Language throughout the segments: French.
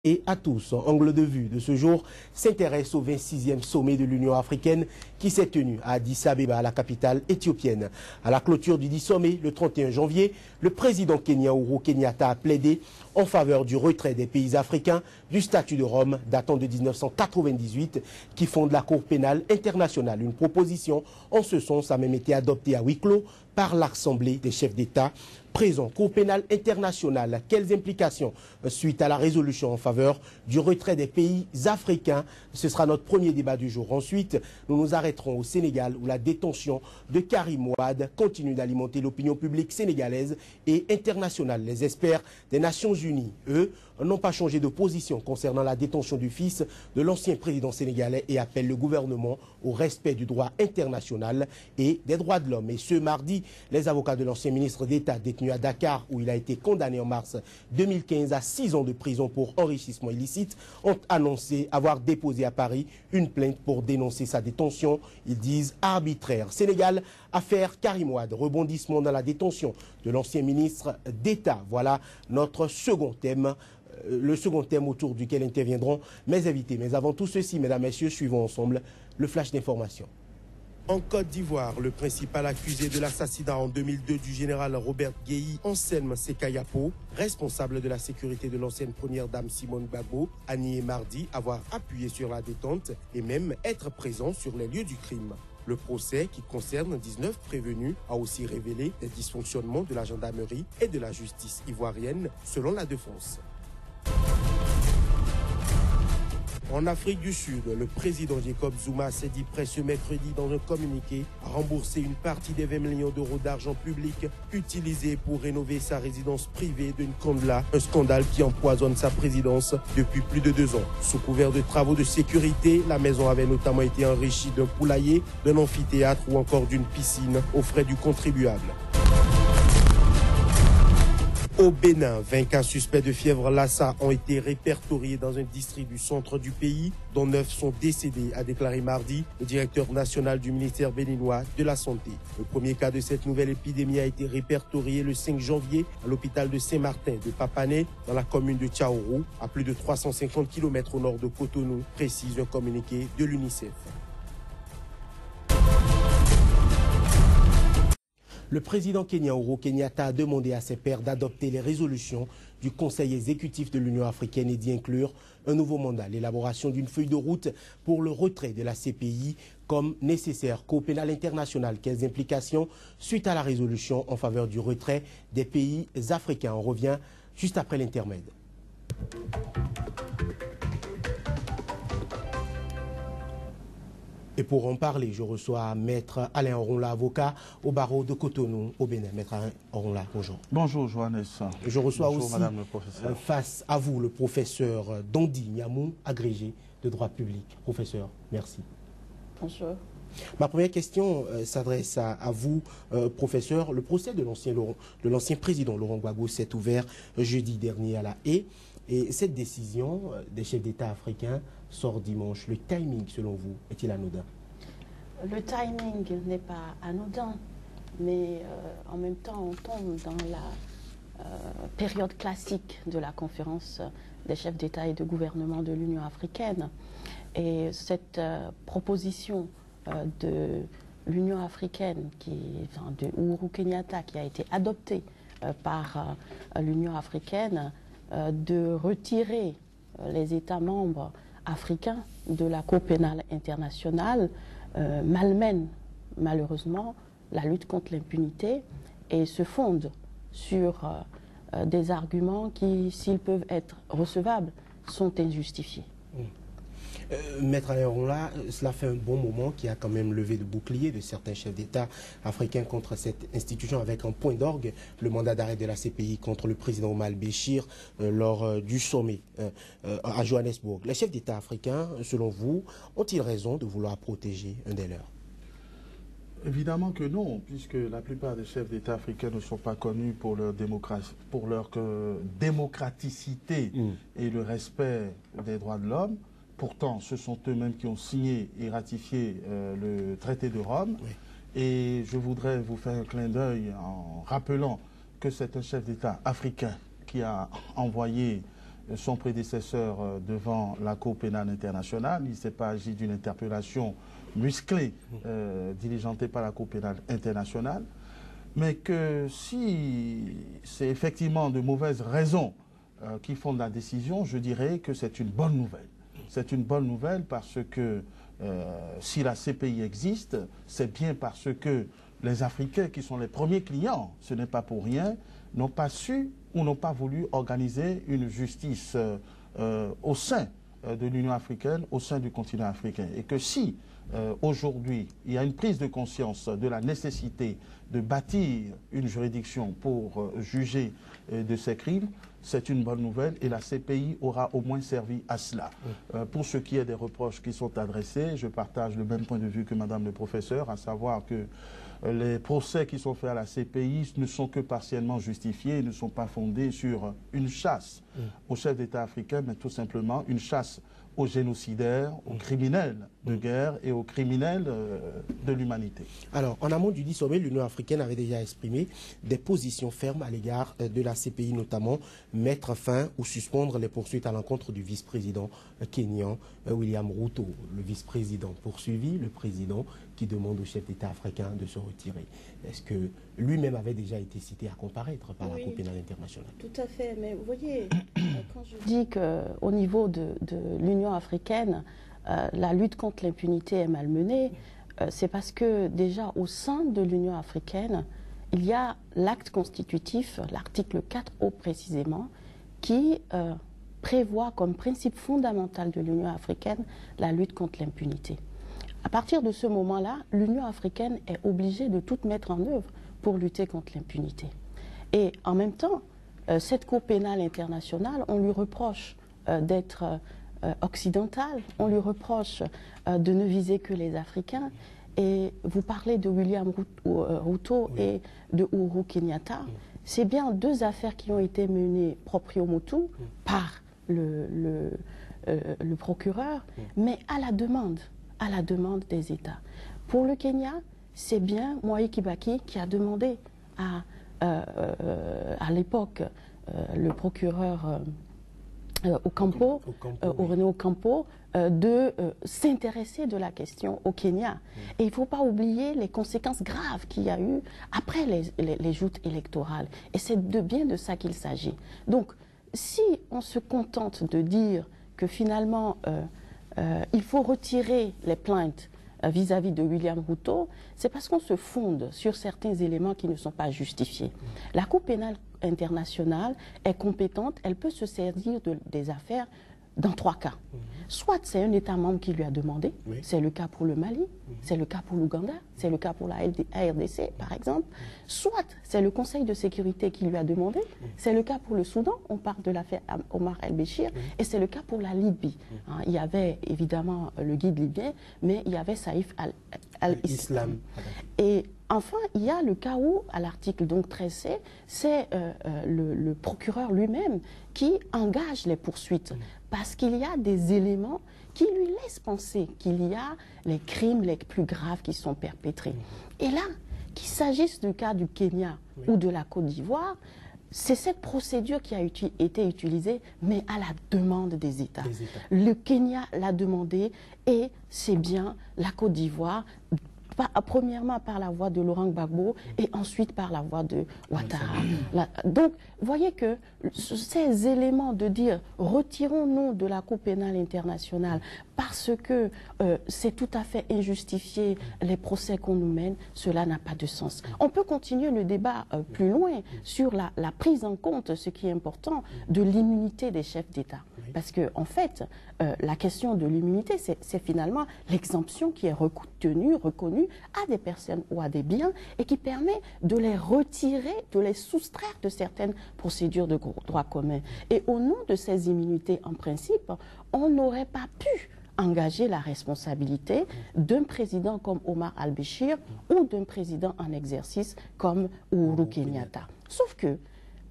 et à tous. Angle de vue de ce jour s'intéresse au 26e sommet de l'Union africaine qui s'est tenu à Addis Abeba, la capitale éthiopienne. À la clôture du dit sommet, le 31 janvier, le président kenyan Uhuru Kenyatta a plaidé en faveur du retrait des pays africains du statut de Rome datant de 1998 qui fonde la Cour pénale internationale. Une proposition en ce sens a même été adoptée à huis clos par l'Assemblée des chefs d'État présents. Cour pénale internationale, quelles implications suite à la résolution en faveur du retrait des pays africains? Ce sera notre premier débat du jour. Ensuite, nous nous arrêterons au Sénégal où la détention de Karim Wade continue d'alimenter l'opinion publique sénégalaise et internationale. Les experts des Nations Unies, eux, n'ont pas changé de position concernant la détention du fils de l'ancien président sénégalais et appellent le gouvernement au respect du droit international et des droits de l'homme. Et ce mardi, les avocats de l'ancien ministre d'État détenu à Dakar, où il a été condamné en mars 2015 à 6 ans de prison pour enrichissement illicite, ont annoncé avoir déposé à Paris une plainte pour dénoncer sa détention. Ils disent arbitraire. Sénégal, affaire Karim Wade, rebondissement dans la détention de l'ancien ministre d'État. Voilà notre second thème. Le second thème autour duquel interviendront mes invités. Mais avant tout ceci, mesdames, messieurs, suivons ensemble le flash d'information. En Côte d'Ivoire, le principal accusé de l'assassinat en 2002 du général Robert Guéhi, Anselme Sekayapo, responsable de la sécurité de l'ancienne première dame Simone Gbagbo, a nié mardi avoir appuyé sur la détente et même être présent sur les lieux du crime. Le procès, qui concerne 19 prévenus, a aussi révélé des dysfonctionnements de la gendarmerie et de la justice ivoirienne, selon la défense. En Afrique du Sud, le président Jacob Zuma s'est dit prêt ce mercredi dans un communiqué à rembourser une partie des 20 millions d'euros d'argent public utilisés pour rénover sa résidence privée de Nkandla, un scandale qui empoisonne sa présidence depuis plus de 2 ans. Sous couvert de travaux de sécurité, la maison avait notamment été enrichie d'un poulailler, d'un amphithéâtre ou encore d'une piscine aux frais du contribuable. Au Bénin, 20 cas suspects de fièvre Lassa ont été répertoriés dans un district du centre du pays, dont 9 sont décédés, a déclaré mardi le directeur national du ministère béninois de la Santé. Le premier cas de cette nouvelle épidémie a été répertorié le 5 janvier à l'hôpital de Saint-Martin de Papané, dans la commune de Tchaourou, à plus de 350 km au nord de Cotonou, précise un communiqué de l'UNICEF. Le président kenyan Uhuru Kenyatta a demandé à ses pairs d'adopter les résolutions du Conseil exécutif de l'Union africaine et d'y inclure un nouveau mandat, l'élaboration d'une feuille de route pour le retrait de la CPI comme nécessaire. Cour pénale internationale, quelles implications suite à la résolution en faveur du retrait des pays africains? On revient juste après l'intermède. Et pour en parler, je reçois Maître Alain Oronla, avocat au barreau de Cotonou, au Bénin. Maître Alain Oronla, bonjour. Bonjour, Johannes. Je reçois bonjour, aussi, Madame le professeur. Face à vous, le professeur Dondi Niamou, agrégé de droit public. Professeur, merci. Bonjour. Ma première question s'adresse à vous, professeur. Le procès de l'ancien président Laurent Gbagbo s'est ouvert jeudi dernier à La Haye. Et cette décision des chefs d'État africains sort dimanche. Le timing, selon vous, est-il anodin? Le timing n'est pas anodin, mais en même temps, on tombe dans la période classique de la conférence des chefs d'État et de gouvernement de l'Union africaine. Et cette proposition de l'Union africaine, de Uhuru Kenyatta, qui a été adoptée par l'Union africaine, de retirer les États membres africains de la Cour pénale internationale malmène malheureusement la lutte contre l'impunité et se fonde sur des arguments qui, s'ils peuvent être recevables, sont injustifiés. Maître Alain Oronla, cela fait un bon moment qu'il y a quand même levé de bouclier de certains chefs d'État africains contre cette institution avec un point d'orgue, le mandat d'arrêt de la CPI contre le président Omar al-Béchir lors du sommet à Johannesburg. Les chefs d'État africains, selon vous, ont-ils raison de vouloir protéger un des leurs? Évidemment que non, puisque la plupart des chefs d'État africains ne sont pas connus pour leur démocraticité et le respect des droits de l'homme. Pourtant, ce sont eux-mêmes qui ont signé et ratifié le traité de Rome. Oui. Et je voudrais vous faire un clin d'œil en rappelant que c'est un chef d'État africain qui a envoyé son prédécesseur devant la Cour pénale internationale. Il ne s'est pas agi d'une interpellation musclée diligentée par la Cour pénale internationale, mais que si c'est effectivement de mauvaises raisons qui fondent la décision, je dirais que c'est une bonne nouvelle. C'est une bonne nouvelle parce que si la CPI existe, c'est bien parce que les Africains qui sont les premiers clients, ce n'est pas pour rien, n'ont pas su ou n'ont pas voulu organiser une justice au sein de l'Union africaine, au sein du continent africain. Et que si aujourd'hui il y a une prise de conscience de la nécessité de bâtir une juridiction pour juger de ces crimes, c'est une bonne nouvelle et la CPI aura au moins servi à cela. Pour ce qui est des reproches qui sont adressés, je partage le même point de vue que Madame le professeur, à savoir que les procès qui sont faits à la CPI ne sont que partiellement justifiés, ne sont pas fondés sur une chasse aux chefs d'État africains, mais tout simplement une chasse aux génocidaires, aux criminels de guerre et aux criminels de l'humanité. Alors, en amont du 10 sommet, l'Union africaine avait déjà exprimé des positions fermes à l'égard de la CPI, notamment mettre fin ou suspendre les poursuites à l'encontre du vice-président kényan William Ruto. Le vice-président poursuivi, le président qui demande au chef d'État africain de se retirer. Est-ce que lui-même avait déjà été cité à comparaître par la Cour pénale internationale? Tout à fait, mais vous voyez, quand je dis qu'au niveau de l'Union africaine, la lutte contre l'impunité est malmenée, c'est parce que déjà au sein de l'Union africaine, il y a l'acte constitutif, l'article 4O précisément, qui prévoit comme principe fondamental de l'Union africaine la lutte contre l'impunité. À partir de ce moment-là, l'Union africaine est obligée de tout mettre en œuvre pour lutter contre l'impunité. Et en même temps, cette Cour pénale internationale, on lui reproche d'être occidentale, on lui reproche de ne viser que les Africains. Et vous parlez de William Ruto et de Uhuru Kenyatta. C'est bien deux affaires qui ont été menées proprio motu par le procureur, mais à la demande des États. Pour le Kenya, c'est bien Mwai Kibaki qui a demandé à l'époque le procureur René Ocampo de s'intéresser de la question au Kenya. Et il ne faut pas oublier les conséquences graves qu'il y a eu après les joutes électorales. Et c'est bien de ça qu'il s'agit. Donc, si on se contente de dire que finalement, il faut retirer les plaintes vis-à-vis de William Ruto, c'est parce qu'on se fonde sur certains éléments qui ne sont pas justifiés. La Cour pénale internationale est compétente, elle peut se saisir des affaires dans trois cas. Soit c'est un État membre qui lui a demandé, c'est le cas pour le Mali, c'est le cas pour l'Ouganda, c'est le cas pour la RDC par exemple. Soit c'est le Conseil de sécurité qui lui a demandé, c'est le cas pour le Soudan, on parle de l'affaire Omar el-Béchir, et c'est le cas pour la Libye. Il y avait évidemment le guide libyen, mais il y avait Saïf al-Islam. Et enfin, il y a le cas où, à l'article 13C, c'est le procureur lui-même qui engage les poursuites parce qu'il y a des éléments qui lui laissent penser qu'il y a les crimes les plus graves qui sont perpétrés. Et là, qu'il s'agisse du cas du Kenya ou de la Côte d'Ivoire, c'est cette procédure qui a été utilisée, mais à la demande des États. Le Kenya l'a demandé et c'est bien la Côte d'Ivoire, premièrement par la voix de Laurent Gbagbo et ensuite par la voix de Ouattara. Donc, vous voyez que ces éléments de dire retirons-nous de la Cour pénale internationale parce que c'est tout à fait injustifié les procès qu'on nous mène, cela n'a pas de sens. On peut continuer le débat plus loin sur la prise en compte, ce qui est important, de l'immunité des chefs d'État. Parce que, en fait, la question de l'immunité, c'est finalement l'exemption qui est reconnue à des personnes ou à des biens et qui permet de les retirer, de les soustraire de certaines procédures de droit commun. Et au nom de ces immunités, en principe, on n'aurait pas pu engager la responsabilité d'un président comme Omar al-Béchir ou d'un président en exercice comme Uhuru Kenyatta. Sauf que,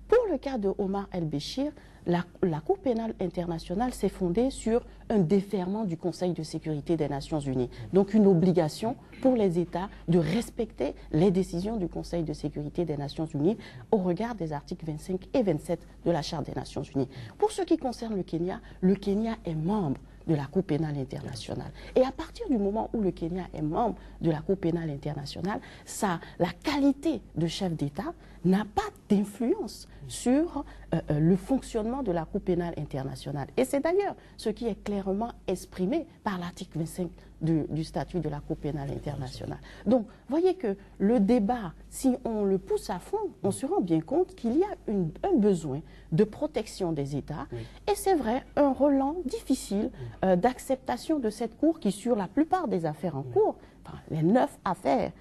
pour le cas de Omar el-Béchir, la Cour pénale internationale s'est fondée sur un déferment du Conseil de sécurité des Nations Unies. Donc une obligation pour les États de respecter les décisions du Conseil de sécurité des Nations Unies au regard des articles 25 et 27 de la Charte des Nations Unies. Pour ce qui concerne le Kenya est membre de la Cour pénale internationale. Et à partir du moment où le Kenya est membre de la Cour pénale internationale, la qualité de chef d'État n'a pas d'influence sur le fonctionnement de la Cour pénale internationale. Et c'est d'ailleurs ce qui est clairement exprimé par l'article 25 du statut de la Cour pénale internationale. Donc, voyez que le débat, si on le pousse à fond, on se rend bien compte qu'il y a un besoin de protection des États. Oui. Et c'est vrai, un relent difficile d'acceptation de cette Cour qui, sur la plupart des affaires en cours, enfin, les 9 affaires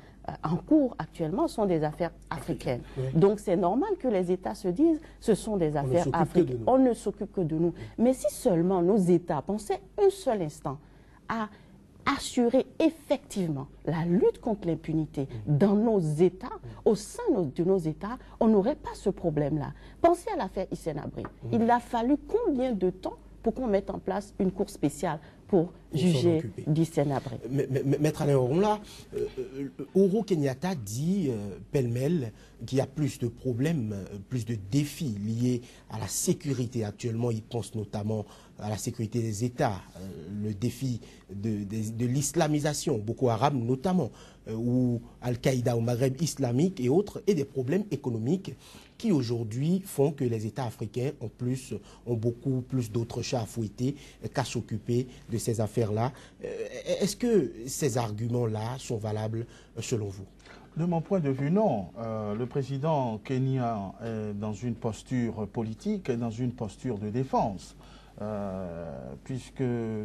en cours actuellement sont des affaires africaines. Oui. Donc c'est normal que les États se disent ce sont des affaires africaines. On ne s'occupe que de nous. Mais si seulement nos États pensaient un seul instant à assurer effectivement la lutte contre l'impunité dans nos États, au sein de nos États, on n'aurait pas ce problème-là. Pensez à l'affaire Hissène Habré. Il a fallu combien de temps pour qu'on mette en place une cour spéciale pour juger d'Hissène Habré. Maître Alain Oronla, Uhuru Kenyatta dit pêle-mêle qu'il y a plus de problèmes, plus de défis liés à la sécurité. Actuellement, il pense notamment à la sécurité des États, le défi de l'islamisation, Boko Haram notamment, ou Al-Qaïda au Maghreb islamique et autres, et des problèmes économiques qui aujourd'hui font que les États africains ont beaucoup plus d'autres chats à fouetter qu'à s'occuper de ces affaires-là. Est-ce que ces arguments-là sont valables selon vous? De mon point de vue, non. Le président kenyan est dans une posture politique et dans une posture de défense. Puisque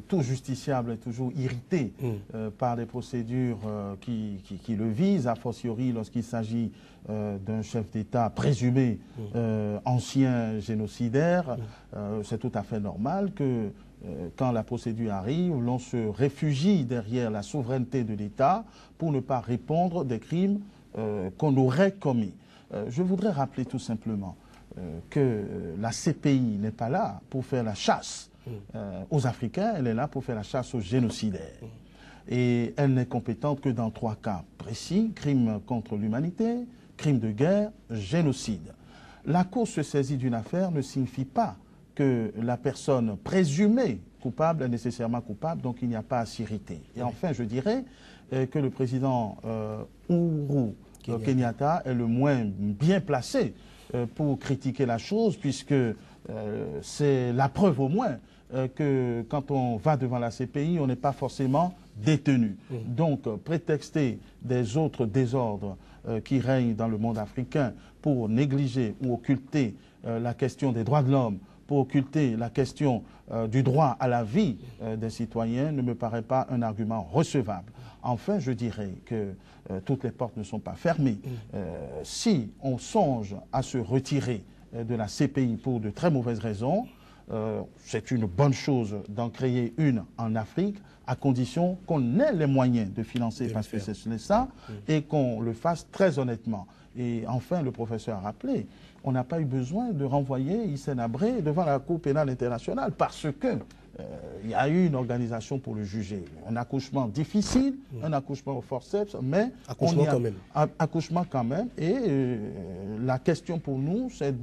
tout justiciable est toujours irrité par les procédures qui le visent, a fortiori lorsqu'il s'agit d'un chef d'État présumé ancien génocidaire. C'est tout à fait normal que quand la procédure arrive, l'on se réfugie derrière la souveraineté de l'État pour ne pas répondre des crimes qu'on aurait commis. Je voudrais rappeler tout simplement que la CPI n'est pas là pour faire la chasse aux Africains, elle est là pour faire la chasse aux génocidaires. Et elle n'est compétente que dans 3 cas précis: crime contre l'humanité, crime de guerre, génocide. La Cour se saisit d'une affaire ne signifie pas que la personne présumée coupable est nécessairement coupable, donc il n'y a pas à s'irriter. Et enfin, je dirais que le président Uhuru Kenyatta est le moins bien placé pour critiquer la chose, puisque c'est la preuve au moins que quand on va devant la CPI, on n'est pas forcément détenu. Donc, prétexter des autres désordres qui règnent dans le monde africain pour négliger ou occulter la question des droits de l'homme, pour occulter la question du droit à la vie des citoyens, ne me paraît pas un argument recevable. Enfin, je dirais que toutes les portes ne sont pas fermées. Si on songe à se retirer de la CPI pour de très mauvaises raisons, c'est une bonne chose d'en créer une en Afrique, à condition qu'on ait les moyens de financer, parce que c'est ça, et qu'on le fasse très honnêtement. Et enfin, le professeur a rappelé, on n'a pas eu besoin de renvoyer Hissène Habré devant la Cour pénale internationale, parce que il y a eu une organisation pour le juger. Un accouchement difficile, un accouchement au forceps, mais accouchement quand même. Et la question pour nous, c'est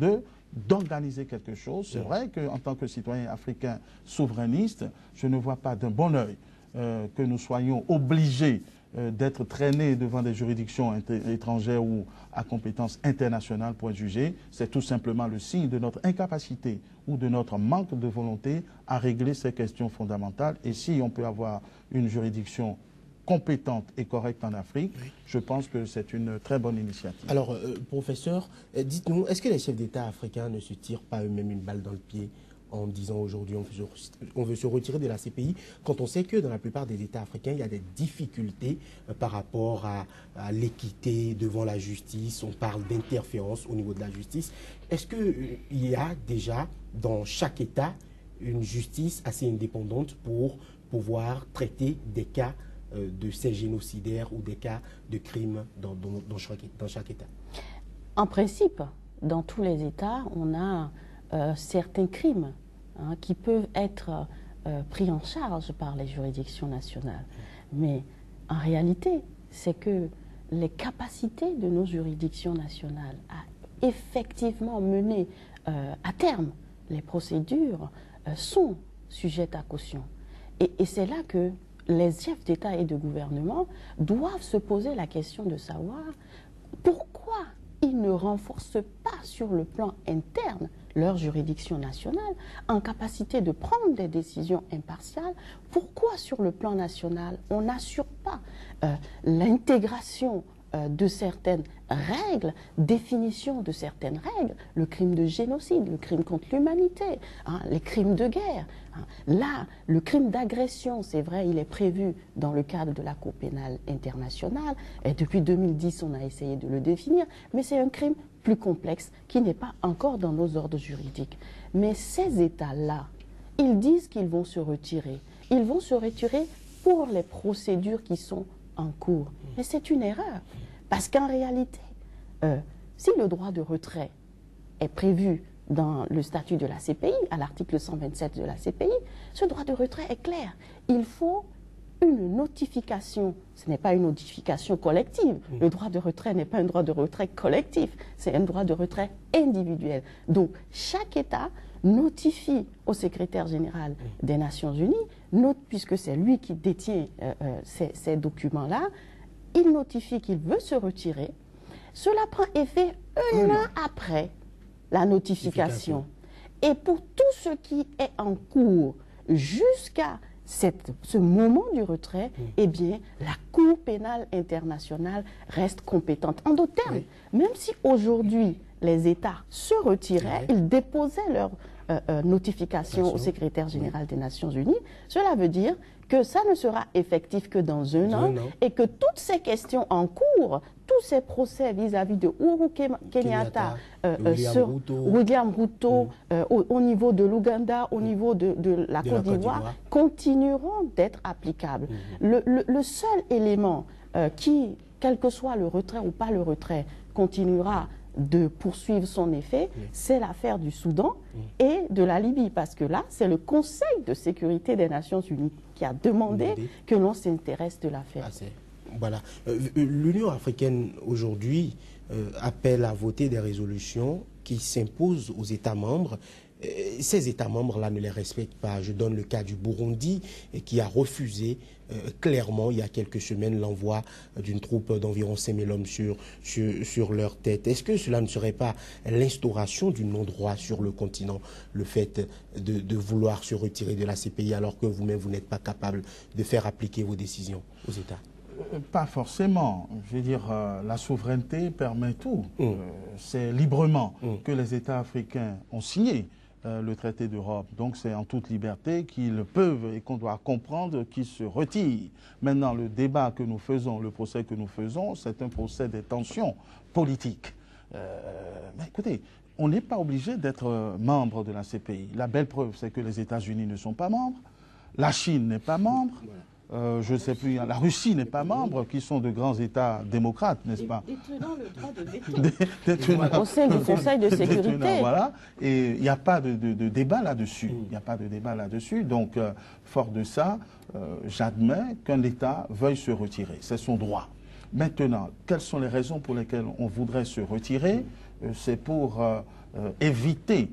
d'organiser quelque chose. C'est vrai qu'en tant que citoyen africain souverainiste, je ne vois pas d'un bon œil que nous soyons obligés d'être traînés devant des juridictions étrangères ou à compétence internationale pour être jugés. C'est tout simplement le signe de notre incapacité ou de notre manque de volonté à régler ces questions fondamentales. Et si on peut avoir une juridiction compétente et correcte en Afrique, je pense que c'est une très bonne initiative. Alors, professeur, dites-nous, est-ce que les chefs d'État africains ne se tirent pas eux-mêmes une balle dans le pied en disant aujourd'hui on veut se retirer de la CPI, quand on sait que dans la plupart des États africains, il y a des difficultés par rapport à l'équité devant la justice, on parle d'interférence au niveau de la justice. Est-ce qu'il y a déjà dans chaque État une justice assez indépendante pour pouvoir traiter des cas de ces génocidaires ou des cas de crimes dans chaque État? En principe, dans tous les États, on a certains crimes qui peuvent être pris en charge par les juridictions nationales. Mais en réalité, c'est que les capacités de nos juridictions nationales à effectivement mener à terme les procédures sont sujettes à caution. Et c'est là que les chefs d'État et de gouvernement doivent se poser la question de savoir pourquoi ils ne renforcent pas sur le plan interne leur juridiction nationale en capacité de prendre des décisions impartiales. Pourquoi sur le plan national on n'assure pas l'intégration de certaines règles, définition de certaines règles, le crime de génocide, le crime contre l'humanité, les crimes de guerre. Là, le crime d'agression, c'est vrai, il est prévu dans le cadre de la Cour pénale internationale, et depuis 2010, on a essayé de le définir, mais c'est un crime plus complexe qui n'est pas encore dans nos ordres juridiques. Mais ces États-là, ils disent qu'ils vont se retirer. Ils vont se retirer pour les procédures qui sont en cours. Mais c'est une erreur. Parce qu'en réalité, si le droit de retrait est prévu dans le statut de la CPI, à l'article 127 de la CPI, ce droit de retrait est clair. Il faut une notification. Ce n'est pas une notification collective. Le droit de retrait n'est pas un droit de retrait collectif. C'est un droit de retrait individuel. Donc, chaque État notifie au secrétaire général des Nations Unies, puisque c'est lui qui détient ces documents-là, il notifie qu'il veut se retirer. Cela prend effet un an après la notification. Et pour tout ce qui est en cours jusqu'à ce moment du retrait, eh bien, la Cour pénale internationale reste compétente. En d'autres termes, même si aujourd'hui les États se retiraient, ils déposaient leur notification au secrétaire général des Nations Unies, cela veut dire que ça ne sera effectif que dans un an et que toutes ces questions en cours, tous ces procès vis-à-vis de Uhuru Kenyatta, William Ruto, au niveau de l'Ouganda, au niveau de la Côte d'Ivoire, continueront d'être applicables. Le seul élément qui, quel que soit le retrait ou pas le retrait, continuera de poursuivre son effet, c'est l'affaire du Soudan et de la Libye, parce que là, c'est le Conseil de sécurité des Nations Unies qui a demandé que l'on s'intéresse de l'affaire. Voilà. L'Union africaine, aujourd'hui, appelle à voter des résolutions qui s'imposent aux États membres. Ces États membres-là ne les respectent pas. Je donne le cas du Burundi, qui a refusé clairement, il y a quelques semaines, l'envoi d'une troupe d'environ 5000 hommes sur leur tête. Est-ce que cela ne serait pas l'instauration du non-droit sur le continent, le fait de vouloir se retirer de la CPI alors que vous-même, vous n'êtes pas capable de faire appliquer vos décisions aux États? Pas forcément. Je veux dire, la souveraineté permet tout. C'est librement que les États africains ont signé le traité d'Europe. Donc c'est en toute liberté qu'ils peuvent et qu'on doit comprendre qu'ils se retirent. Maintenant, le débat que nous faisons, le procès que nous faisons, c'est un procès des tensions politiques. Mais écoutez, on n'est pas obligé d'être membre de la CPI. La belle preuve, c'est que les États-Unis ne sont pas membres, la Chine n'est pas membre. Je ne sais plus, la Russie n'est pas membre, qui sont de grands États démocrates, n'est-ce pas? Détenant le droit de veto. Au sein du Conseil de sécurité. Voilà, et il n'y a pas de débat là-dessus. Il n'y a pas de débat là-dessus. Donc, fort de ça, j'admets qu'un État veuille se retirer. C'est son droit. Maintenant, quelles sont les raisons pour lesquelles on voudrait se retirer? C'est pour éviter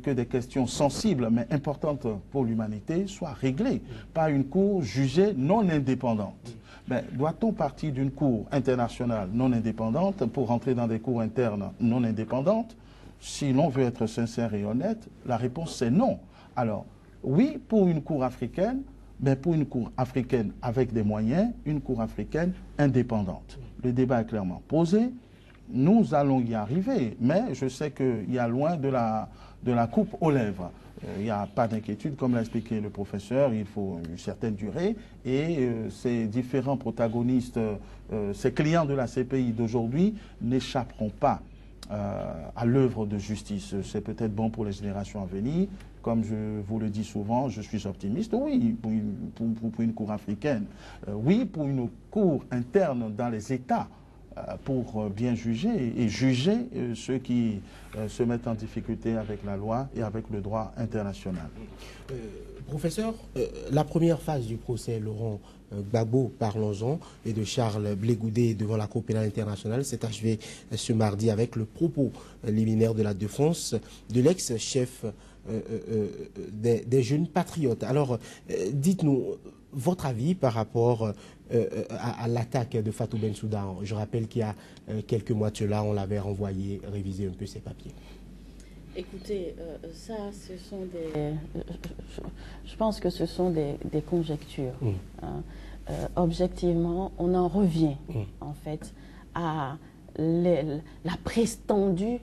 que des questions sensibles mais importantes pour l'humanité soient réglées par une cour jugée non indépendante. Mais doit-on partir d'une cour internationale non indépendante pour rentrer dans des cours internes non indépendantes? Si l'on veut être sincère et honnête, la réponse c'est non. Alors, oui pour une cour africaine, mais pour une cour africaine avec des moyens, une cour africaine indépendante. Le débat est clairement posé. Nous allons y arriver, mais je sais qu'il y a loin de la coupe aux lèvres. Il n'y a pas d'inquiétude, comme l'a expliqué le professeur, il faut une certaine durée. Et ces différents protagonistes, ces clients de la CPI d'aujourd'hui n'échapperont pas à l'œuvre de justice. C'est peut-être bon pour les générations à venir. Comme je vous le dis souvent, je suis optimiste. Oui, pour une cour africaine. Oui, pour une cour interne dans les États pour bien juger et juger ceux qui se mettent en difficulté avec la loi et avec le droit international. Professeur, la première phase du procès Laurent Gbagbo, parlons-en, et de Charles Blé Goudé devant la Cour pénale internationale s'est achevée ce mardi avec le propos liminaire de la défense de l'ex-chef des jeunes patriotes. Alors, dites-nous votre avis par rapport à l'attaque de Fatou Bensouda. Je rappelle qu'il y a quelques mois de cela, on l'avait renvoyé réviser un peu ses papiers. Écoutez, ça, ce sont des... Je pense que ce sont des conjectures. Hein. Objectivement, on en revient, en fait, à la prétendue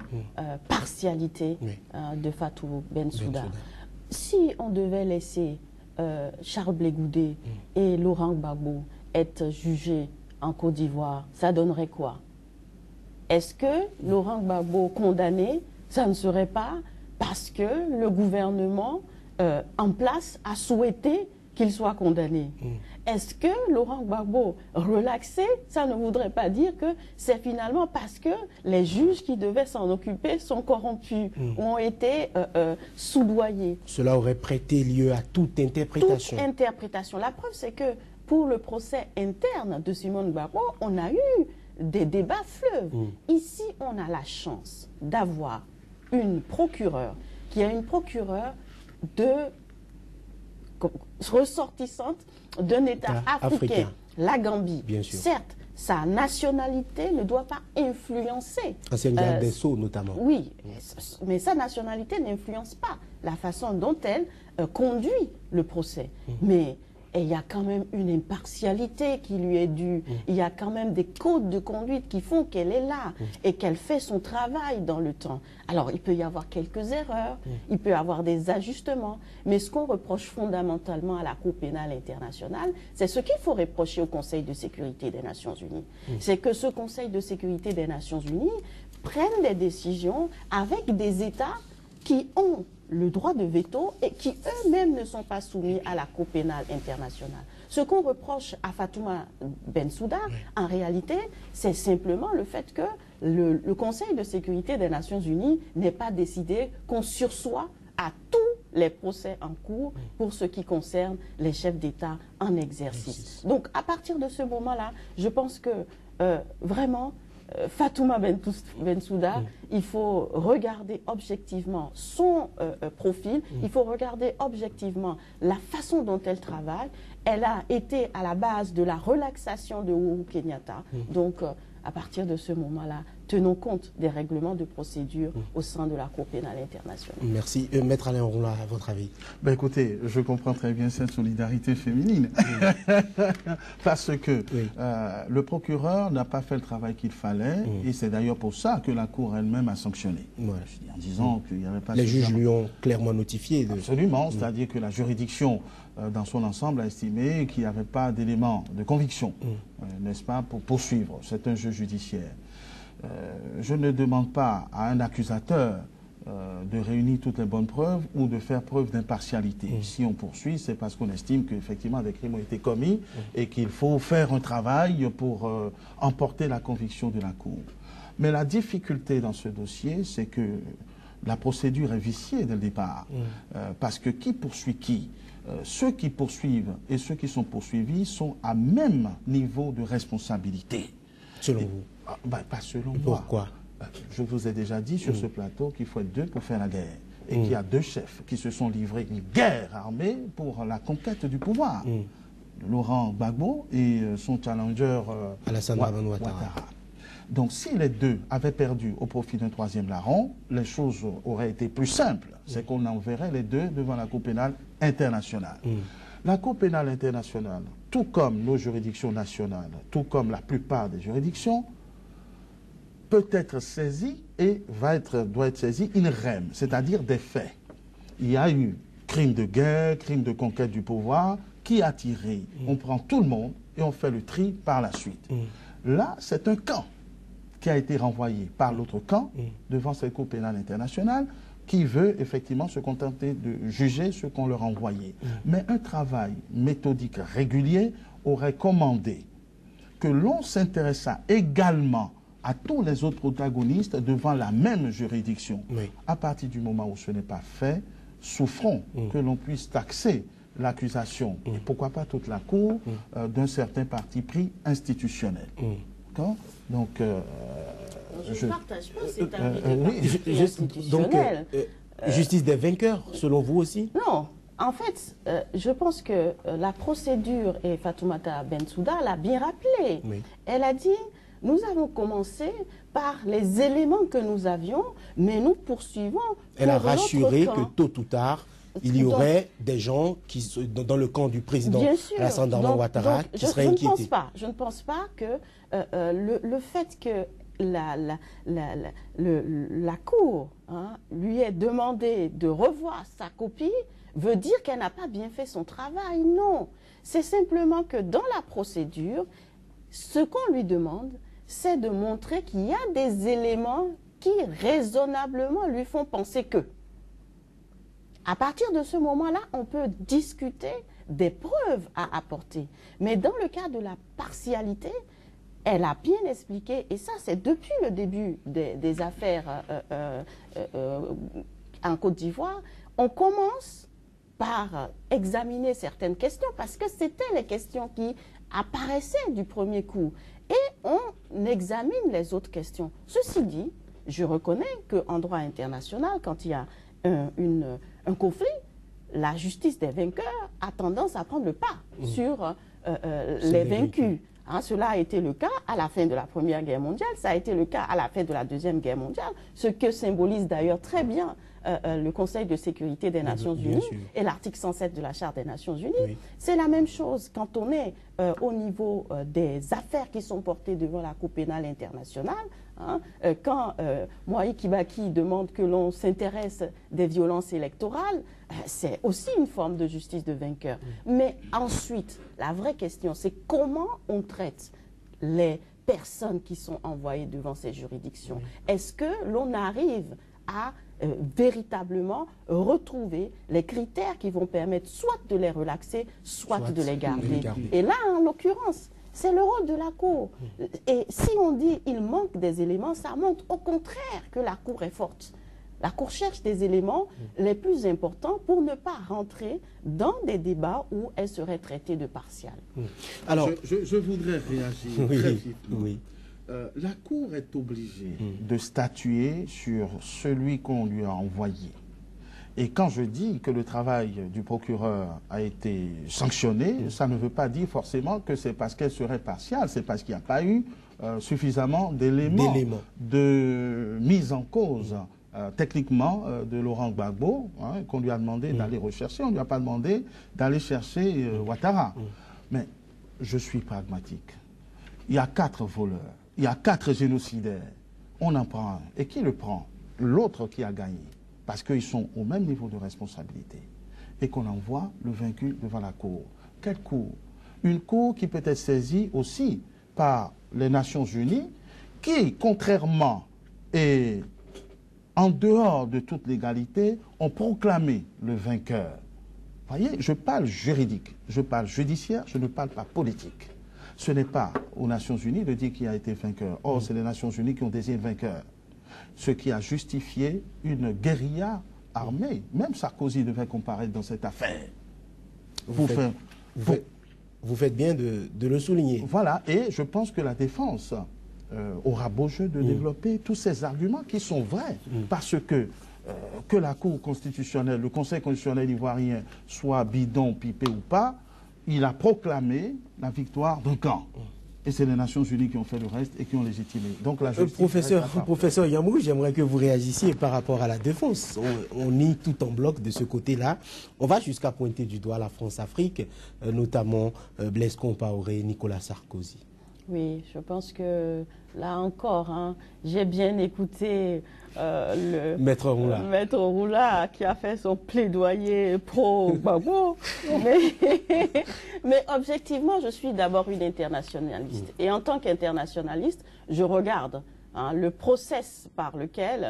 partialité de Fatou Bensouda. Si on devait laisser Charles Blé Goudé et Laurent Gbagbo être jugés en Côte d'Ivoire, ça donnerait quoi? Est-ce que Laurent Gbagbo condamné, ça ne serait pas parce que le gouvernement en place a souhaité qu'il soit condamné? Est-ce que Laurent Gbagbo relaxé, ça ne voudrait pas dire que c'est finalement parce que les juges qui devaient s'en occuper sont corrompus, ou ont été soudoyés? Cela aurait prêté lieu à toute interprétation. Toute interprétation. La preuve, c'est que pour le procès interne de Simone Gbagbo, on a eu des débats fleuves. Ici, on a la chance d'avoir une procureure qui est une procureure ressortissante d'un État africain, la Gambie. Bien sûr. Certes, sa nationalité ne doit pas influencer. Ancienne garde des Sceaux, notamment. Oui, mais sa nationalité n'influence pas la façon dont elle conduit le procès. Mais il y a quand même une impartialité qui lui est due. Il y a quand même des codes de conduite qui font qu'elle est là et qu'elle fait son travail dans le temps. Alors, il peut y avoir quelques erreurs, il peut y avoir des ajustements, mais ce qu'on reproche fondamentalement à la Cour pénale internationale, c'est ce qu'il faut reprocher au Conseil de sécurité des Nations Unies. C'est que ce Conseil de sécurité des Nations Unies prenne des décisions avec des États qui ont le droit de veto et qui eux-mêmes ne sont pas soumis à la Cour pénale internationale. Ce qu'on reproche à Fatouma Bensouda, en réalité, c'est simplement le fait que le Conseil de sécurité des Nations Unies n'ait pas décidé qu'on sursoit à tous les procès en cours pour ce qui concerne les chefs d'État en exercice. Donc, à partir de ce moment-là, je pense que vraiment, Fatouma Bensouda, il faut regarder objectivement son profil, il faut regarder objectivement la façon dont elle travaille. Elle a été à la base de la relaxation de Uhuru Kenyatta. Donc, à partir de ce moment-là, tenons compte des règlements de procédure au sein de la Cour pénale internationale. Merci. Maître Alain Roula, à votre avis? Ben écoutez, je comprends très bien cette solidarité féminine. Parce que le procureur n'a pas fait le travail qu'il fallait, et c'est d'ailleurs pour ça que la Cour elle-même a sanctionné. En disant qu'il n'y avait pas... Les juges lui ont clairement notifié. Absolument, c'est-à-dire que la juridiction dans son ensemble a estimé qu'il n'y avait pas d'éléments de conviction, n'est-ce pas, pour poursuivre. C'est un jeu judiciaire. Je ne demande pas à un accusateur de réunir toutes les bonnes preuves ou de faire preuve d'impartialité. Si on poursuit, c'est parce qu'on estime qu'effectivement des crimes ont été commis et qu'il faut faire un travail pour emporter la conviction de la Cour. Mais la difficulté dans ce dossier, c'est que la procédure est viciée dès le départ. Parce que qui poursuit qui? Ceux qui poursuivent et ceux qui sont poursuivis sont à même niveau de responsabilité. Selon vous? Pas selon moi. Pourquoi? Je vous ai déjà dit sur ce plateau qu'il faut être deux pour faire la guerre. Et qu'il y a deux chefs qui se sont livrés une guerre armée pour la conquête du pouvoir. Laurent Gbagbo et son challenger Alassane Ouattara. Donc si les deux avaient perdu au profit d'un troisième larron, les choses auraient été plus simples. C'est qu'on enverrait les deux devant la Cour pénale internationale. La Cour pénale internationale, tout comme nos juridictions nationales, tout comme la plupart des juridictions, peut être saisie et doit être saisie in rem, c'est-à-dire des faits. Il y a eu crime de guerre, crime de conquête du pouvoir, qui a tiré. On prend tout le monde et on fait le tri par la suite. Là, c'est un camp qui a été renvoyé par l'autre camp devant cette Cour pénale internationale qui veut effectivement se contenter de juger ce qu'on leur a envoyé. Mais un travail méthodique régulier aurait commandé que l'on s'intéressa également à tous les autres protagonistes devant la même juridiction. Oui. À partir du moment où ce n'est pas fait, souffrons que l'on puisse taxer l'accusation, et pourquoi pas toute la Cour, d'un certain parti pris institutionnel. D'accord? Donc, je ne partage pas cet avis oui, institutionnel. Justice des vainqueurs, selon vous aussi? Non. En fait, je pense que la procédure, et Fatoumata Bensouda l'a bien rappelé, Oui. Elle a dit, nous avons commencé par les éléments que nous avions, mais nous poursuivons. Elle a rassuré que tôt ou tard, il y aurait des gens qui, dans le camp du président Alassane Dramane Ouattara qui seraient inquiétés. Je ne pense pas que le fait que la Cour lui ait demandé de revoir sa copie veut dire qu'elle n'a pas bien fait son travail. Non, c'est simplement que dans la procédure, ce qu'on lui demande, c'est de montrer qu'il y a des éléments qui raisonnablement lui font penser que. À partir de ce moment-là, on peut discuter des preuves à apporter. Mais dans le cas de la partialité, elle a bien expliqué, et ça c'est depuis le début des affaires en Côte d'Ivoire, on commence par examiner certaines questions parce que c'était les questions qui apparaissaient du premier coup. Et on examine les autres questions. Ceci dit, je reconnais qu'en droit international, quand il y a un conflit, la justice des vainqueurs a tendance à prendre le pas sur les vaincus. Cela a été le cas à la fin de la Première Guerre mondiale, ça a été le cas à la fin de la Deuxième Guerre mondiale, ce que symbolise d'ailleurs très bien le Conseil de sécurité des Nations Unies et l'article 107 de la Charte des Nations Unies. Oui. C'est la même chose quand on est au niveau des affaires qui sont portées devant la Cour pénale internationale. Quand Mwai Kibaki demande que l'on s'intéresse des violences électorales, c'est aussi une forme de justice de vainqueur. Mais ensuite, la vraie question, c'est comment on traite les personnes qui sont envoyées devant ces juridictions. Est-ce que l'on arrive à véritablement retrouver les critères qui vont permettre soit de les relaxer, soit de les garder. Et là, en l'occurrence, c'est le rôle de la Cour. Et si on dit qu'il manque des éléments, ça montre au contraire que la Cour est forte. La Cour cherche des éléments les plus importants pour ne pas rentrer dans des débats où elle serait traitée de partiale. Alors, je voudrais réagir très vivement. Oui. La Cour est obligée de statuer sur celui qu'on lui a envoyé. Et quand je dis que le travail du procureur a été sanctionné, ça ne veut pas dire forcément que c'est parce qu'elle serait partiale, c'est parce qu'il n'y a pas eu suffisamment d'éléments de mise en cause techniquement de Laurent Gbagbo, qu'on lui a demandé d'aller rechercher. On ne lui a pas demandé d'aller chercher Ouattara. Mais je suis pragmatique. Il y a 4 voleurs. Il y a 4 génocidaires. On en prend un. Et qui le prend? L'autre qui a gagné. Parce qu'ils sont au même niveau de responsabilité. Et qu'on envoie le vaincu devant la Cour. Quelle Cour? Une Cour qui peut être saisie aussi par les Nations Unies, qui, contrairement et en dehors de toute légalité, ont proclamé le vainqueur. Vous voyez, je parle juridique, je parle judiciaire, je ne parle pas politique. Ce n'est pas aux Nations Unies de dire qui a été vainqueur. Or, c'est les Nations Unies qui ont désigné le vainqueur. Ce qui a justifié une guérilla armée. Même Sarkozy devait comparaître dans cette affaire. Vous faites bien de le souligner. Voilà, et je pense que la défense aura beau jeu de développer tous ces arguments qui sont vrais. Parce que la Cour constitutionnelle, le Conseil constitutionnel ivoirien, soit bidon, pipé ou pas, il a proclamé la victoire d'un camp. Et c'est les Nations Unies qui ont fait le reste et qui ont légitimé. Donc la justice professeur Yamou, j'aimerais que vous réagissiez par rapport à la défense. On nie tout en bloc de ce côté-là. On va jusqu'à pointer du doigt la France-Afrique, notamment Blaise Compaoré, Nicolas Sarkozy. Oui, je pense que là encore, j'ai bien écouté le Maître Roula qui a fait son plaidoyer pro-Gbagbo. mais objectivement, je suis d'abord une internationaliste. Et en tant qu'internationaliste, je regarde le process par lequel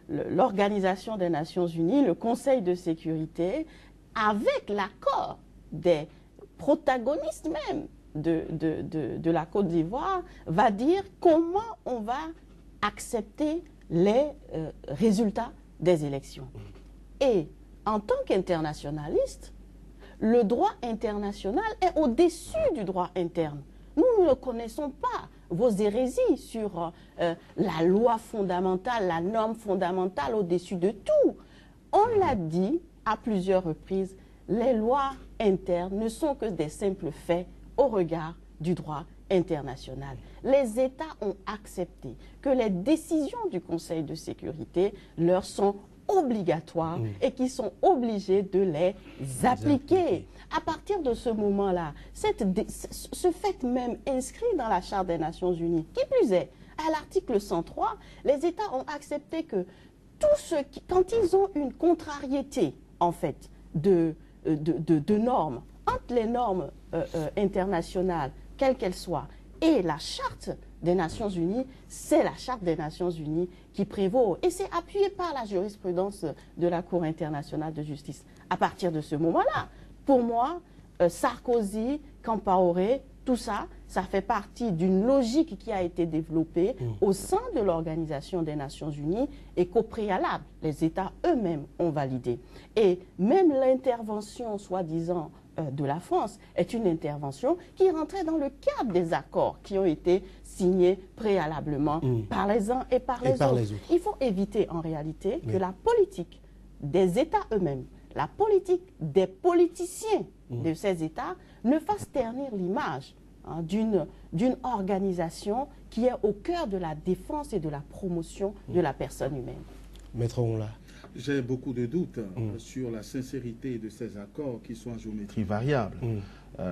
l'Organisation des Nations Unies, le Conseil de sécurité, avec l'accord des protagonistes même de la Côte d'Ivoire va dire comment on va accepter les résultats des élections. Et en tant qu'internationaliste, le droit international est au-dessus du droit interne. Nous ne connaissons pas vos hérésies sur la loi fondamentale, la norme fondamentale au-dessus de tout. On l'a dit à plusieurs reprises, les lois internes ne sont que des simples faits au regard du droit international. Les États ont accepté que les décisions du Conseil de sécurité leur sont obligatoires et qui sont obligés de les appliquer. À partir de ce moment-là, ce fait même inscrit dans la Charte des Nations Unies, qui plus est, à l'article 103, les États ont accepté que tout ce qui, quand ils ont une contrariété, en fait, de normes, entre les normes internationales, quelles qu'elles soient, et la Charte des Nations Unies, c'est la Charte des Nations Unies qui prévaut. Et c'est appuyé par la jurisprudence de la Cour internationale de justice. À partir de ce moment-là, pour moi, Sarkozy, Compaoré, tout ça, ça fait partie d'une logique qui a été développée au sein de l'Organisation des Nations Unies et qu'au préalable, les États eux-mêmes ont validé. Et même l'intervention, soi-disant, de la France est une intervention qui rentrait dans le cadre des accords qui ont été signés préalablement par les uns et par les autres. Il faut éviter en réalité que la politique des États eux-mêmes, la politique des politiciens de ces États ne fasse ternir l'image d'une organisation qui est au cœur de la défense et de la promotion de la personne humaine. Maître Onla. J'ai beaucoup de doutes sur la sincérité de ces accords qui sont à géométrie variable.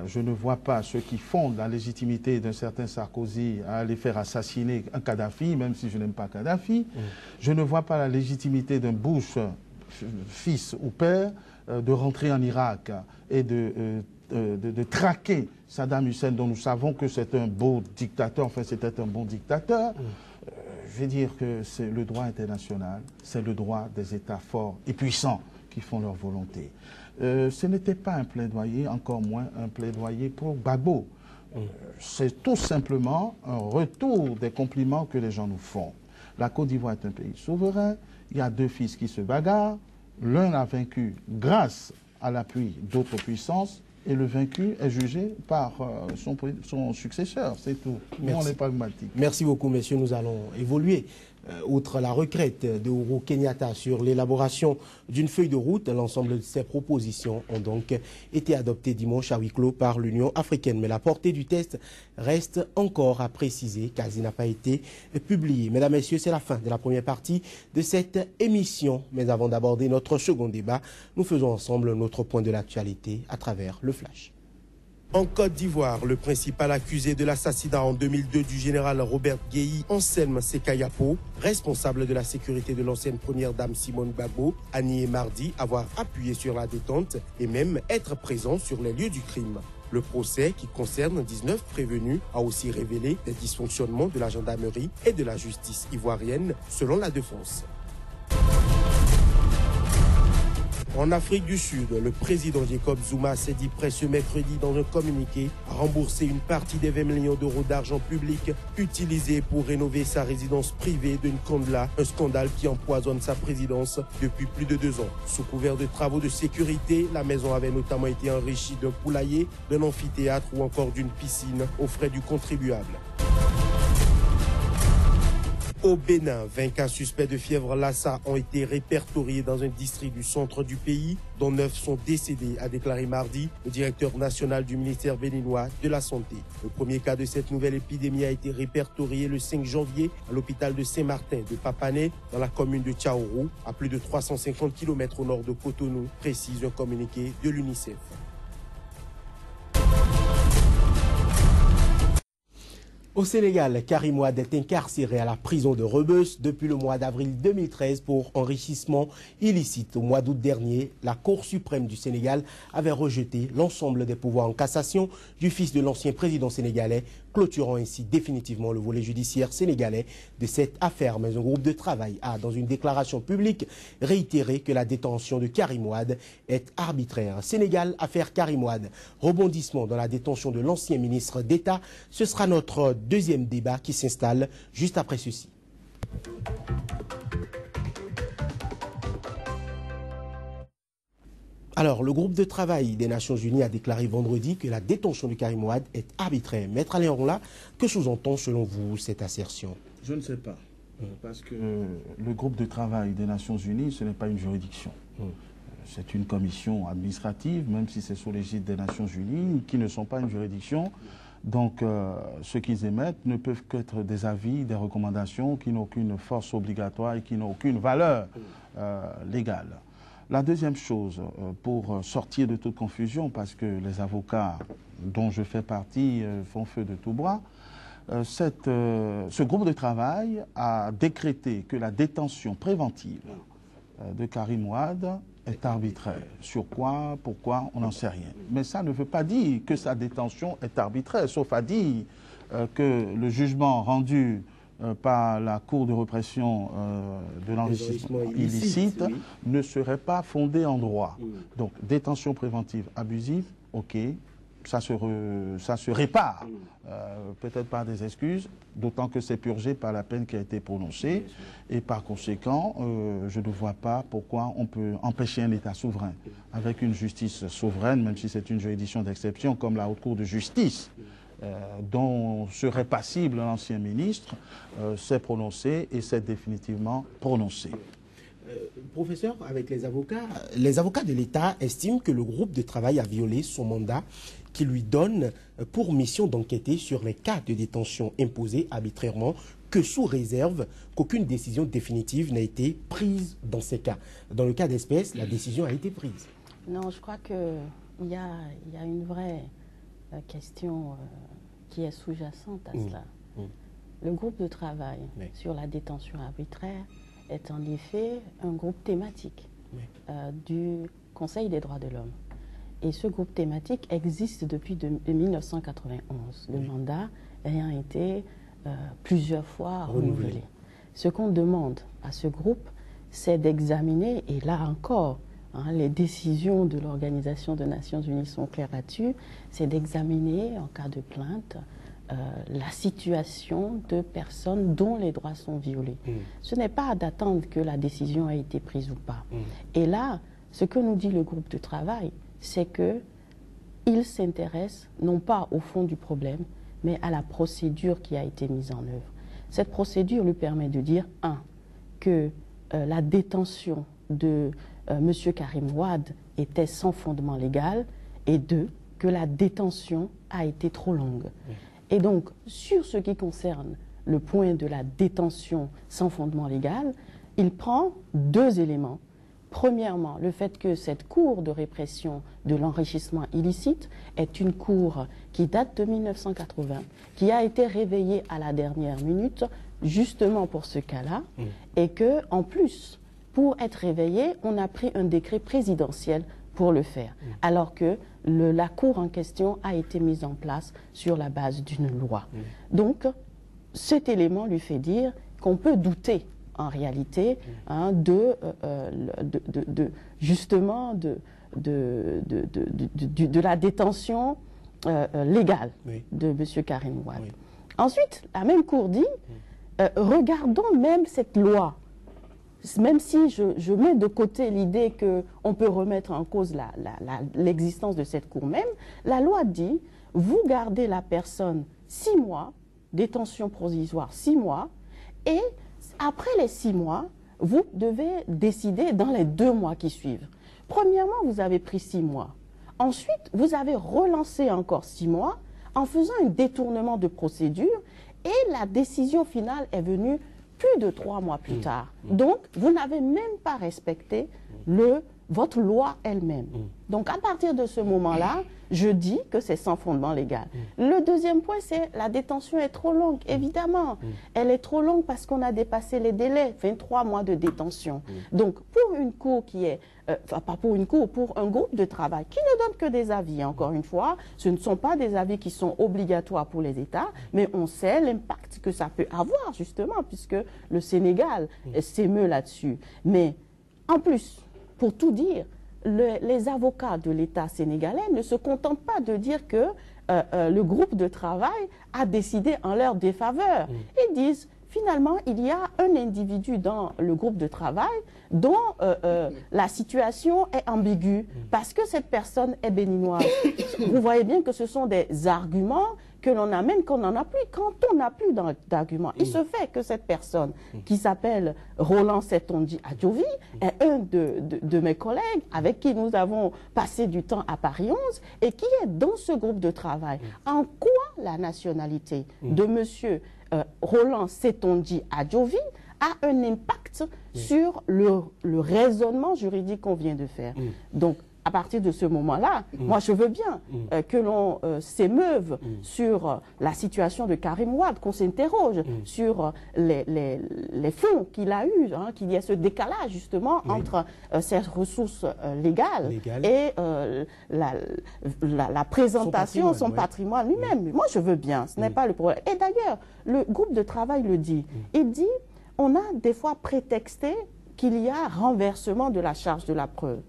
Je ne vois pas ceux qui fondent la légitimité d'un certain Sarkozy à aller faire assassiner un Kadhafi, même si je n'aime pas Kadhafi. Je ne vois pas la légitimité d'un Bush, fils ou père, de rentrer en Irak et de traquer Saddam Hussein, dont nous savons que c'est un beau dictateur, enfin c'était un bon dictateur. Je vais dire que c'est le droit international, c'est le droit des États forts et puissants qui font leur volonté. Ce n'était pas un plaidoyer, encore moins un plaidoyer pour Gbagbo. C'est tout simplement un retour des compliments que les gens nous font. La Côte d'Ivoire est un pays souverain, il y a deux fils qui se bagarrent, l'un a vaincu grâce à l'appui d'autres puissances, et le vaincu est jugé par son successeur, c'est tout. Nous, on est pragmatique. Merci beaucoup, messieurs. Nous allons évoluer. Outre la requête de Uhuru Kenyatta sur l'élaboration d'une feuille de route, l'ensemble de ces propositions ont donc été adoptées dimanche à huis clos par l'Union africaine. Mais la portée du texte reste encore à préciser car il n'a pas été publié. Mesdames, Messieurs, c'est la fin de la première partie de cette émission. Mais avant d'aborder notre second débat, nous faisons ensemble notre point de l'actualité à travers le Flash. En Côte d'Ivoire, le principal accusé de l'assassinat en 2002 du général Robert Guéhi, Anselme Sekayapo, responsable de la sécurité de l'ancienne première dame Simone Gbagbo, a nié mardi avoir appuyé sur la détente et même être présent sur les lieux du crime. Le procès, qui concerne 19 prévenus, a aussi révélé des dysfonctionnements de la gendarmerie et de la justice ivoirienne, selon la défense. En Afrique du Sud, le président Jacob Zuma s'est dit prêt ce mercredi dans un communiqué à rembourser une partie des 20 millions d'euros d'argent public utilisés pour rénover sa résidence privée de Nkandla, un scandale qui empoisonne sa présidence depuis plus de 2 ans. Sous couvert de travaux de sécurité, la maison avait notamment été enrichie d'un poulailler, d'un amphithéâtre ou encore d'une piscine aux frais du contribuable. Au Bénin, 20 cas suspects de fièvre Lassa ont été répertoriés dans un district du centre du pays, dont 9 sont décédés, a déclaré mardi le directeur national du ministère béninois de la Santé. Le premier cas de cette nouvelle épidémie a été répertorié le 5 janvier à l'hôpital de Saint-Martin de Papané, dans la commune de Tchaourou, à plus de 350 km au nord de Cotonou, précise un communiqué de l'UNICEF. Au Sénégal, Karim Wade est incarcéré à la prison de Rebeuss depuis le mois d'avril 2013 pour enrichissement illicite. Au mois d'août dernier, la Cour suprême du Sénégal avait rejeté l'ensemble des pouvoirs en cassation du fils de l'ancien président sénégalais clôturant ainsi définitivement le volet judiciaire sénégalais de cette affaire. Mais un groupe de travail a, dans une déclaration publique, réitéré que la détention de Karim Wade est arbitraire. Sénégal, affaire Karim Wade, rebondissement dans la détention de l'ancien ministre d'État. Ce sera notre deuxième débat qui s'installe juste après ceci. Alors, le groupe de travail des Nations Unies a déclaré vendredi que la détention de Karim Wade est arbitraire. Maître Alain Ronla, que sous-entend selon vous cette assertion? Je ne sais pas, parce que le groupe de travail des Nations Unies, ce n'est pas une juridiction. C'est une commission administrative, même si c'est sous l'égide des Nations Unies, qui ne sont pas une juridiction. Donc, ce qu'ils émettent ne peuvent qu'être des avis, des recommandations qui n'ont aucune force obligatoire et qui n'ont aucune valeur légale. La deuxième chose, pour sortir de toute confusion, parce que les avocats dont je fais partie font feu de tout bois, ce groupe de travail a décrété que la détention préventive de Karim Wade est arbitraire. Sur quoi, pourquoi, on n'en sait rien. Mais ça ne veut pas dire que sa détention est arbitraire, sauf à dire que le jugement rendu par la Cour de répression de l'enrichissement illicite ne serait pas fondé en droit. Donc, détention préventive abusive, ok, ça se répare, peut-être par des excuses, d'autant que c'est purgé par la peine qui a été prononcée, et par conséquent, je ne vois pas pourquoi on peut empêcher un État souverain, avec une justice souveraine, même si c'est une juridiction d'exception, comme la Haute Cour de justice, dont serait passible l'ancien ministre, s'est prononcé et s'est définitivement prononcé. Professeur, avec les avocats de l'État estiment que le groupe de travail a violé son mandat qui lui donne pour mission d'enquêter sur les cas de détention imposés arbitrairement, que sous réserve qu'aucune décision définitive n'a été prise dans ces cas. Dans le cas d'espèce, la décision a été prise. Non, je crois qu'il y a une vraie question qui est sous-jacente à cela. Le groupe de travail sur la détention arbitraire est en effet un groupe thématique du Conseil des droits de l'homme. Et ce groupe thématique existe depuis 1991, le mandat ayant été plusieurs fois renouvelé. Ce qu'on demande à ce groupe, c'est d'examiner, et là encore, les décisions de l'Organisation des Nations Unies sont claires là-dessus, c'est d'examiner, en cas de plainte, la situation de personnes dont les droits sont violés. Ce n'est pas d'attendre que la décision ait été prise ou pas. Et là, ce que nous dit le groupe de travail, c'est qu'il s'intéresse non pas au fond du problème, mais à la procédure qui a été mise en œuvre. Cette procédure lui permet de dire, que la détention de M. Karim Wade était sans fondement légal, et 2, que la détention a été trop longue. Et donc, sur ce qui concerne le point de la détention sans fondement légal, il prend 2 éléments. Premièrement, le fait que cette cour de répression de l'enrichissement illicite est une cour qui date de 1980, qui a été réveillée à la dernière minute, justement pour ce cas-là, et que, en plus, pour être réveillée, on a pris un décret présidentiel pour le faire, alors que la cour en question a été mise en place sur la base d'une loi. Donc, cet élément lui fait dire qu'on peut douter, en réalité, justement de la détention légale de M. Karim Wade. Ensuite, la même cour dit, regardons même cette loi. Même si je mets de côté l'idée qu'on peut remettre en cause l'existence de cette cour même, la loi dit, vous gardez la personne 6 mois, détention provisoire 6 mois, et après les 6 mois, vous devez décider dans les 2 mois qui suivent. Premièrement, vous avez pris 6 mois. Ensuite, vous avez relancé encore 6 mois en faisant un détournement de procédure, et la décision finale est venue plus de 3 mois plus tard. Donc, vous n'avez même pas respecté votre loi elle-même. Donc, à partir de ce moment-là, je dis que c'est sans fondement légal. Le deuxième point, c'est la détention est trop longue, évidemment. Elle est trop longue parce qu'on a dépassé les délais, 23 mois de détention. Donc, pour une cour qui est, enfin, pas pour une cour, pour un groupe de travail qui ne donne que des avis, encore une fois, ce ne sont pas des avis qui sont obligatoires pour les États, mais on sait l'impact que ça peut avoir, justement, puisque le Sénégal s'émeut là-dessus. Mais, en plus, pour tout dire, les avocats de l'État sénégalais ne se contentent pas de dire que le groupe de travail a décidé en leur défaveur. Ils disent, finalement, il y a un individu dans le groupe de travail dont la situation est ambiguë parce que cette personne est béninoise. Vous voyez bien que ce sont des arguments que l'on amène quand on n'en a plus. Quand on n'a plus d'arguments, il se fait que cette personne qui s'appelle Roland Setonji Adjovi est un de mes collègues avec qui nous avons passé du temps à Paris 11 et qui est dans ce groupe de travail. En quoi la nationalité de monsieur Roland Setonji Adjovi a un impact sur le raisonnement juridique qu'on vient de faire. Donc, à partir de ce moment-là, moi je veux bien que l'on s'émeuve sur la situation de Karim Wade, qu'on s'interroge sur les fonds qu'il a eus, qu'il y ait ce décalage justement entre ses ressources légales et la présentation, son patrimoine lui-même. Moi je veux bien, ce n'est pas le problème. Et d'ailleurs, le groupe de travail le dit. Il dit, on a des fois prétexté qu'il y a renversement de la charge de la preuve.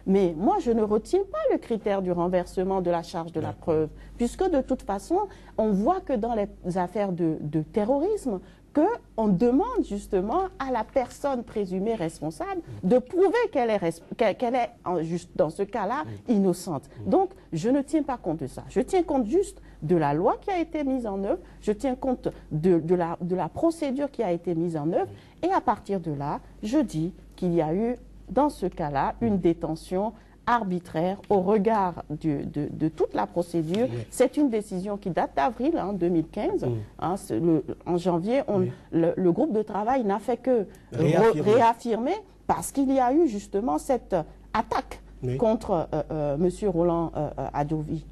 Mais moi, je ne retiens pas le critère du renversement de la charge de la preuve, puisque de toute façon, on voit que dans les affaires de terrorisme, qu'on demande justement à la personne présumée responsable de prouver qu'elle est juste dans ce cas-là, innocente. Donc, je ne tiens pas compte de ça. Je tiens compte juste de la loi qui a été mise en œuvre, je tiens compte de la procédure qui a été mise en œuvre, et à partir de là, je dis qu'il y a eu dans ce cas-là, une détention arbitraire au regard de toute la procédure. C'est une décision qui date d'avril 2015. En janvier, le groupe de travail n'a fait que réaffirmer parce qu'il y a eu justement cette attaque contre M. Roland Adjovi.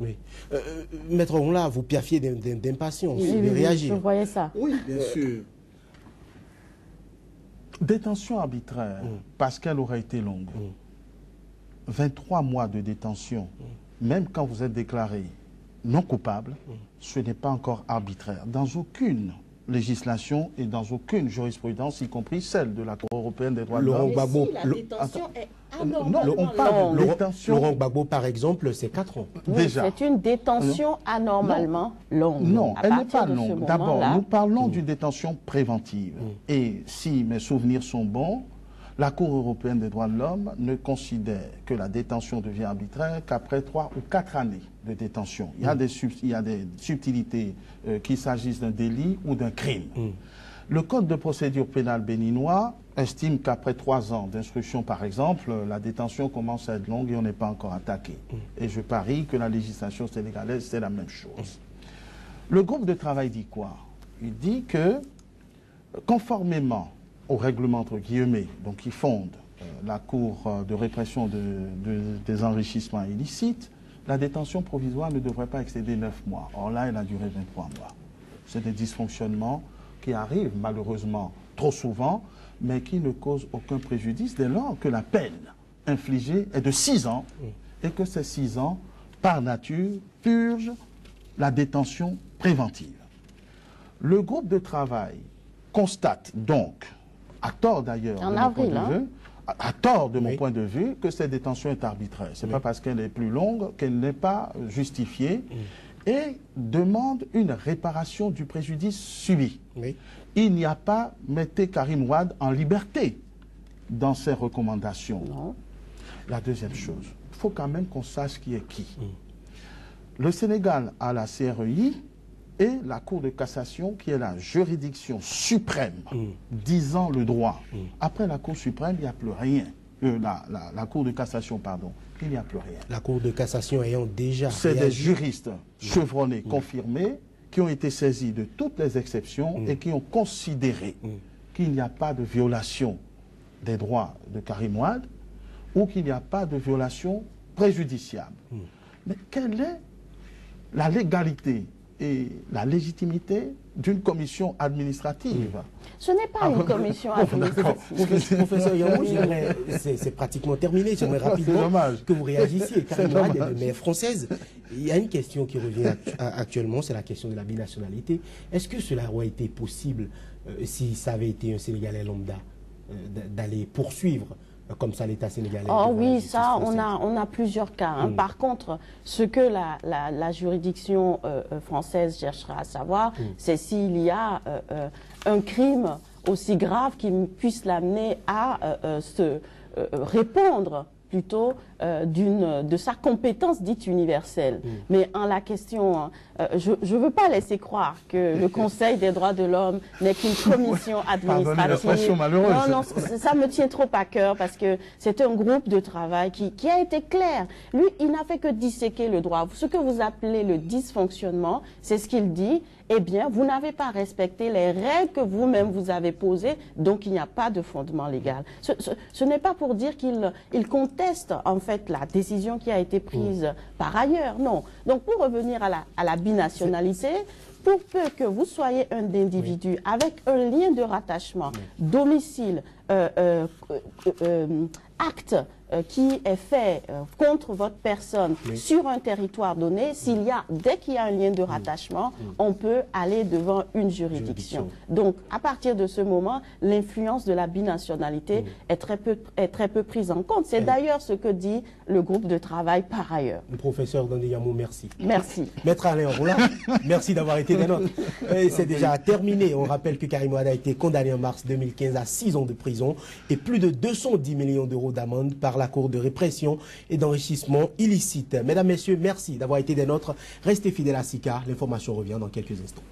Maître Onla, vous piaffiez d'impatience, de réagir. Je voyais ça. Oui, bien sûr. Détention arbitraire, parce qu'elle aurait été longue. 23 mois de détention, même quand vous êtes déclaré non coupable, ce n'est pas encore arbitraire. Dans aucune législation et dans aucune jurisprudence, y compris celle de la Cour européenne des droits de l'homme. Si la détention est non, on parle de détention. Laurent Gbagbo, par exemple, c'est 4 ans. Oui, déjà. C'est une détention anormalement longue. Non, elle n'est pas longue. D'abord, nous parlons d'une détention préventive. Et si mes souvenirs sont bons, la Cour européenne des droits de l'homme ne considère que la détention devient arbitraire qu'après 3 ou 4 années de détention. Il y a des subtilités qu'il s'agisse d'un délit ou d'un crime. Le Code de procédure pénale béninois estime qu'après 3 ans d'instruction, par exemple, la détention commence à être longue et on n'est pas encore attaqué. Et je parie que la législation sénégalaise, c'est la même chose. Le groupe de travail dit quoi? Il dit que, conformément au règlement, entre guillemets, donc qui fonde la Cour de répression des enrichissements illicites, la détention provisoire ne devrait pas excéder 9 mois. Or là, elle a duré 23 mois. C'est des dysfonctionnements qui arrivent malheureusement trop souvent, mais qui ne causent aucun préjudice dès lors que la peine infligée est de 6 ans et que ces 6 ans, par nature, purgent la détention préventive. Le groupe de travail constate donc, à tort d'ailleurs, à tort de mon point de vue, que cette détention est arbitraire. Ce n'est pas parce qu'elle est plus longue qu'elle n'est pas justifiée et demande une réparation du préjudice subi. Il n'y a pas mettez Karim Wade en liberté dans ses recommandations. Non. La deuxième chose, il faut quand même qu'on sache qui est qui. Le Sénégal a la CREI et la Cour de cassation qui est la juridiction suprême disant le droit. Après la Cour suprême, il n'y a plus rien. La Cour de cassation, pardon, il n'y a plus rien. La Cour de cassation ayant déjà c'est des juristes chevronnés, confirmés, qui ont été saisis de toutes les exceptions et qui ont considéré qu'il n'y a pas de violation des droits de Karim Wade ou qu'il n'y a pas de violation préjudiciable. Mais quelle est la légalité et la légitimité d'une commission administrative? Ce n'est pas une commission administrative. Professeur Yamou, c'est pratiquement terminé. J'aimerais rapidement que vous réagissiez. Karim Wade est de mère française. Il y a une question qui revient actuellement, c'est la question de la binationalité. Est-ce que cela aurait été possible, si ça avait été un Sénégalais lambda, d'aller poursuivre comme ça l'État sénégalais? Oh oui, ça, on a plusieurs cas. Hein. Par contre, ce que la juridiction française cherchera à savoir, c'est s'il y a un crime aussi grave qui puisse l'amener à se répondre plutôt de sa compétence dite universelle. Mais en la question, je ne veux pas laisser croire que le Conseil des droits de l'homme n'est qu'une commission administrative. Malheureuse. Non, ça me tient trop à cœur parce que c'est un groupe de travail qui a été clair. Lui, il n'a fait que disséquer le droit. Ce que vous appelez le dysfonctionnement, c'est ce qu'il dit. Eh bien, vous n'avez pas respecté les règles que vous-même vous avez posées, donc il n'y a pas de fondement légal. Ce n'est pas pour dire qu'il conteste en fait la décision qui a été prise par ailleurs, non. Donc pour revenir à la binationalité, pour peu que vous soyez un individu avec un lien de rattachement, domicile, acte qui est fait contre votre personne sur un territoire donné, dès qu'il y a un lien de rattachement, on peut aller devant une juridiction. Donc, à partir de ce moment, l'influence de la binationalité est très peu prise en compte. C'est d'ailleurs ce que dit le groupe de travail par ailleurs. Professeur Dandé Yamou, merci. Merci. Maître Alain Roula, merci d'avoir été des nôtres. C'est déjà terminé. On rappelle que Karim Wade a été condamné en mars 2015 à 6 ans de prison et plus de 210 millions d'euros d'amende par la Cour de répression et d'enrichissement illicite. Mesdames, Messieurs, merci d'avoir été des nôtres. Restez fidèles à SICA. L'information revient dans quelques instants.